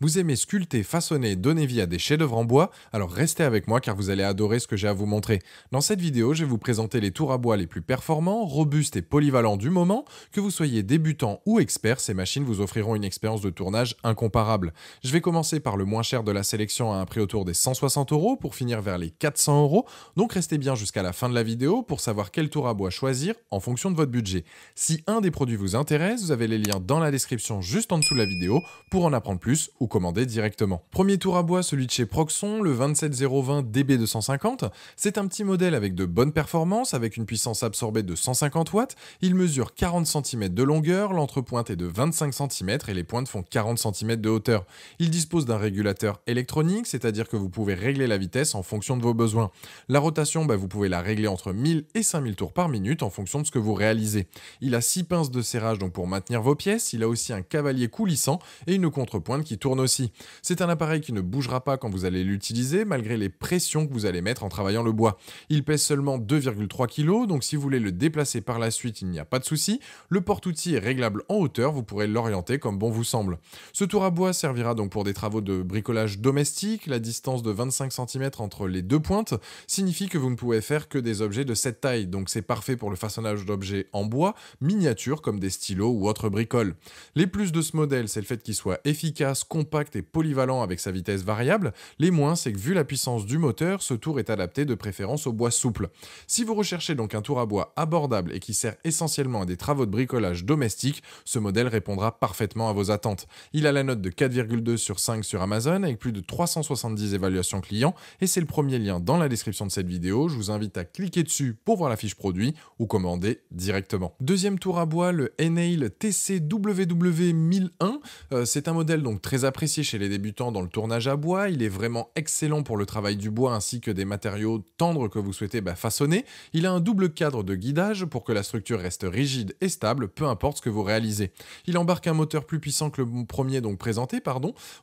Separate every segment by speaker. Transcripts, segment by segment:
Speaker 1: Vous aimez sculpter, façonner et donner vie à des chefs-d'œuvre en bois? Alors restez avec moi car vous allez adorer ce que j'ai à vous montrer. Dans cette vidéo, je vais vous présenter les tours à bois les plus performants, robustes et polyvalents du moment. Que vous soyez débutant ou expert, ces machines vous offriront une expérience de tournage incomparable. Je vais commencer par le moins cher de la sélection à un prix autour des 160 euros pour finir vers les 400 euros. Donc restez bien jusqu'à la fin de la vidéo pour savoir quel tour à bois choisir en fonction de votre budget. Si un des produits vous intéresse, vous avez les liens dans la description juste en dessous de la vidéo pour en apprendre plus ou commander directement. Premier tour à bois, celui de chez Proxon, le 27020 DB250. C'est un petit modèle avec de bonnes performances, avec une puissance absorbée de 150 watts. Il mesure 40 cm de longueur, l'entrepointe est de 25 cm et les pointes font 40 cm de hauteur. Il dispose d'un régulateur électronique, c'est-à-dire que vous pouvez régler la vitesse en fonction de vos besoins. La rotation, vous pouvez la régler entre 1000 et 5000 tours par minute en fonction de ce que vous réalisez. Il a 6 pinces de serrage donc pour maintenir vos pièces, il a aussi un cavalier coulissant et une contrepointe qui tourne aussi. C'est un appareil qui ne bougera pas quand vous allez l'utiliser malgré les pressions que vous allez mettre en travaillant le bois. Il pèse seulement 2,3 kg, donc si vous voulez le déplacer par la suite, il n'y a pas de souci. Le porte-outil est réglable en hauteur, vous pourrez l'orienter comme bon vous semble. Ce tour à bois servira donc pour des travaux de bricolage domestique. La distance de 25 cm entre les deux pointes signifie que vous ne pouvez faire que des objets de cette taille, donc c'est parfait pour le façonnage d'objets en bois, miniatures comme des stylos ou autres bricoles. Les plus de ce modèle, c'est le fait qu'il soit efficace, compact et polyvalent avec sa vitesse variable. Les moins, c'est que vu la puissance du moteur, ce tour est adapté de préférence au bois souple. Si vous recherchez donc un tour à bois abordable et qui sert essentiellement à des travaux de bricolage domestique, ce modèle répondra parfaitement à vos attentes. Il a la note de 4,2 sur 5 sur Amazon avec plus de 370 évaluations clients et c'est le premier lien dans la description de cette vidéo. Je vous invite à cliquer dessus pour voir la fiche produit ou commander directement. Deuxième tour à bois, le Enale TCWW 1001. C'est un modèle donc très apprécié chez les débutants dans le tournage à bois. Il est vraiment excellent pour le travail du bois ainsi que des matériaux tendres que vous souhaitez façonner. Il a un double cadre de guidage pour que la structure reste rigide et stable, peu importe ce que vous réalisez. Il embarque un moteur plus puissant que le premier donc présenté,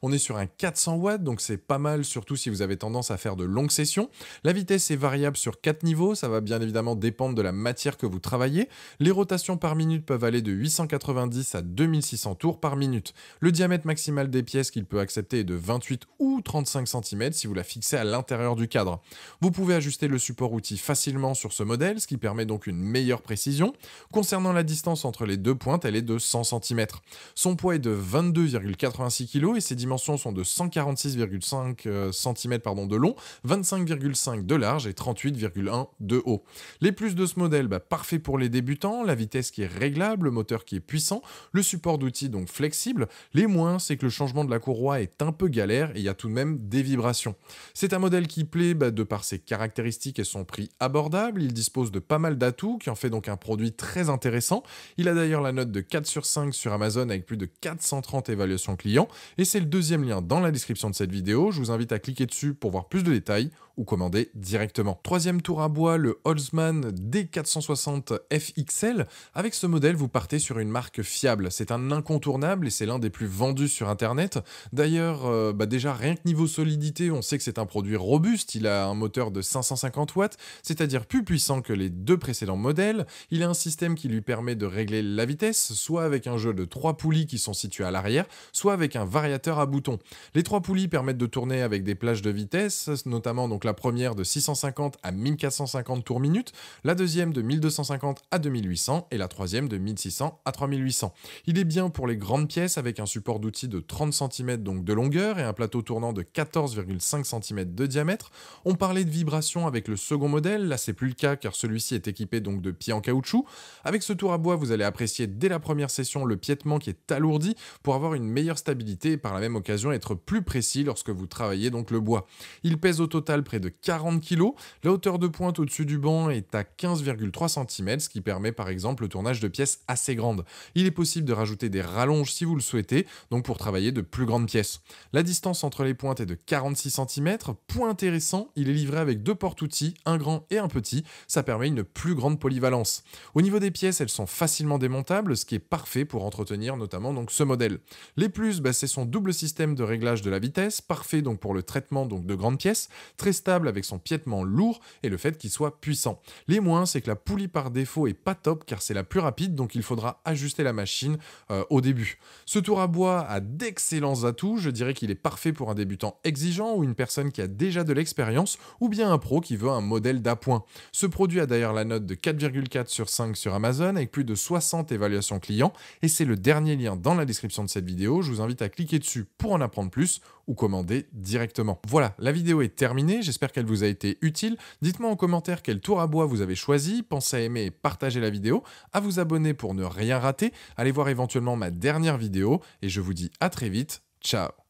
Speaker 1: On est sur un 400 watts, donc c'est pas mal, surtout si vous avez tendance à faire de longues sessions. La vitesse est variable sur 4 niveaux, ça va bien évidemment dépendre de la matière que vous travaillez. Les rotations par minute peuvent aller de 890 à 2600 tours par minute. Le diamètre maximal des pièces qu'il peut accepter est de 28 ou 35 cm si vous la fixez à l'intérieur du cadre. Vous pouvez ajuster le support outil facilement sur ce modèle, ce qui permet donc une meilleure précision. Concernant la distance entre les deux pointes, elle est de 100 cm. Son poids est de 22,86 kg et ses dimensions sont de 146,5 cm de long, 25,5 de large et 38,1 de haut. Les plus de ce modèle, parfait pour les débutants, la vitesse qui est réglable, le moteur qui est puissant, le support d'outils donc flexible. Les moins, c'est que le changement de la courroie est un peu galère et il y a tout de même des vibrations. C'est un modèle qui plaît de par ses caractéristiques et son prix abordable. Il dispose de pas mal d'atouts qui en fait donc un produit très intéressant. Il a d'ailleurs la note de 4 sur 5 sur Amazon avec plus de 430 évaluations clients et c'est le deuxième lien dans la description de cette vidéo. Je vous invite à cliquer dessus pour voir plus de détails ou commander directement. Troisième tour à bois, le Holzmann D460 FXL. Avec ce modèle, vous partez sur une marque fiable. C'est un incontournable et c'est l'un des plus vendus sur Internet. D'ailleurs, déjà rien que niveau solidité, on sait que c'est un produit robuste. Il a un moteur de 550 watts, c'est-à-dire plus puissant que les deux précédents modèles. Il a un système qui lui permet de régler la vitesse, soit avec un jeu de 3 poulies qui sont situées à l'arrière, soit avec un variateur à boutons. Les 3 poulies permettent de tourner avec des plages de vitesse, notamment donc la première de 650 à 1450 tours minute, la deuxième de 1250 à 2800 et la troisième de 1600 à 3800. Il est bien pour les grandes pièces avec un support d'outil de 30 cm donc de longueur et un plateau tournant de 14,5 cm de diamètre. On parlait de vibration avec le second modèle, là c'est plus le cas car celui-ci est équipé donc de pieds en caoutchouc. Avec ce tour à bois, vous allez apprécier dès la première session le piétement qui est alourdi pour avoir une meilleure stabilité et par la même occasion être plus précis lorsque vous travaillez donc le bois. Il pèse au total près de 40 kg. La hauteur de pointe au-dessus du banc est à 15,3 cm, ce qui permet par exemple le tournage de pièces assez grandes. Il est possible de rajouter des rallonges si vous le souhaitez, donc pour travailler de plus grandes pièces. La distance entre les pointes est de 46 cm. Point intéressant, il est livré avec deux porte-outils, un grand et un petit. Ça permet une plus grande polyvalence. Au niveau des pièces, elles sont facilement démontables, ce qui est parfait pour entretenir notamment donc ce modèle. Les plus, c'est son double système de réglage de la vitesse, parfait donc pour le traitement donc de grandes pièces, très stable avec son piétement lourd et le fait qu'il soit puissant. Les moins, c'est que la poulie par défaut est pas top car c'est la plus rapide, donc il faudra ajuster la machine au début. Ce tour à bois a d'excellents atouts, je dirais qu'il est parfait pour un débutant exigeant ou une personne qui a déjà de l'expérience ou bien un pro qui veut un modèle d'appoint. Ce produit a d'ailleurs la note de 4,4 sur 5 sur Amazon avec plus de 60 évaluations clients et c'est le dernier lien dans la description de cette vidéo. Je vous invite à cliquer dessus pour en apprendre plus ou commander directement. Voilà, la vidéo est terminée, j'espère qu'elle vous a été utile. Dites-moi en commentaire quel tour à bois vous avez choisi, pensez à aimer et partager la vidéo, à vous abonner pour ne rien rater, allez voir éventuellement ma dernière vidéo et je vous dis à très vite, ciao.